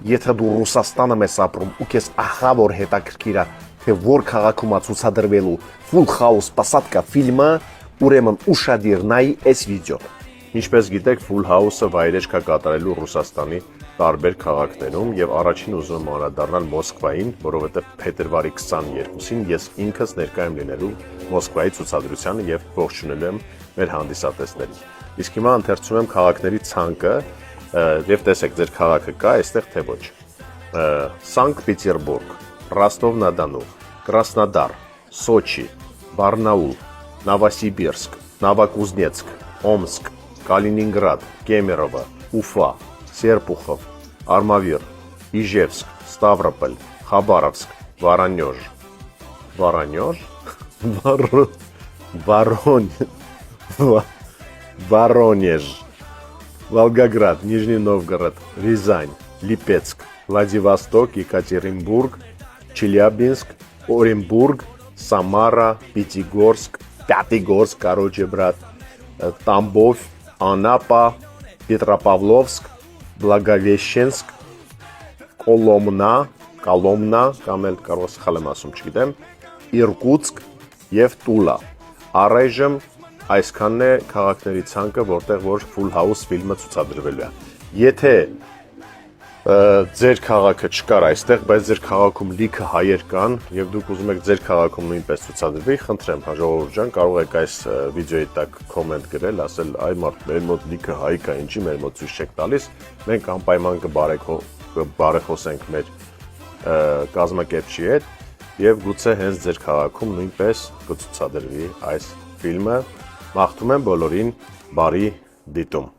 եթե դու Ռուսաստանում ես ապրում ու քեզ ահա որ հետաքրքիր է, թե որ քաղաքում է ցուցադրվելու Full House Посадка ֆիլմը, ուրեմն ուշադիր նայի այս վիդեոն։ Ինչպես գիտեք, Full House-ը վայրեջք է կատարելու Ռուսաստանի տարբեր քաղաքներում եւ առաջին ուզում եմ անդրադառնալ Մոսկվային, որովհետեւ փետրվարի 22-ին ես ինքս ներկայ եմ լինելու Մոսկվայի ցուցադրությանը եւ ողջունելու եմ մեր հանդիսատեսներին։ Իսկ հիմա ընթերցում եմ քաղաքների ցանկը եւ տեսեք ձեր քաղաքը կա այստեղ թե ոչ։ Սանկտ-Պետերբուրգ, Ռոստով-на-Դոնու, Կրասնոդար, Սոչի, Բարնաուլ, Նովոսիբիրսկ, Նովոկուզնեցկ, Օմսկ, Կալինինգրադ, Կեմերովո, Ուֆա, Սերպուխով, Արմավիր, Իժևսկ, Ստավրոպոլ, Խաբարովսկ, Վարանյոժ, Воронеж, Волгоград, Нижний Новгород, Рязань, Липецк, Владивосток, Екатеринбург, Челябинск, Оренбург, Самара, Пятигорск, короче, брат, Тамбов, Анапа, Петропавловск, Благовещенск, Коломна, Կամել կարող սխալ եմ ասում, չգիտեմ, Իրկուտսկ եւ Տուլա։ Առայժմ այսքանն է քաղաքների ցանկը, որտեղ որ Full House ֆիլմը ցուցադրվելու է։ Եթե ձեր քաղաքը չկար այստեղ, բայց ձեր քաղաքում լիքը հայեր կան եւ դուք ուզում եք ձեր քաղաքում նույնպես ցուցադրվի, խնդրեմ, ժողովուրդ ջան, կարող եք այս վիդեոյի տակ կոմենտ գրել, ասել այ մարդ, մեր մոտ լիքը հայ կա, ինչի մեր մոտ ցույց չեք տալիս։ Մենք անպայման կբարեխոսենք մեր կազմակերպչի հետ եւ գուցե հենց ձեր քաղաքում նույնպես կցուցադրվի այս ֆիլմը։ Մաղթում եմ բոլորին բարի դիտում։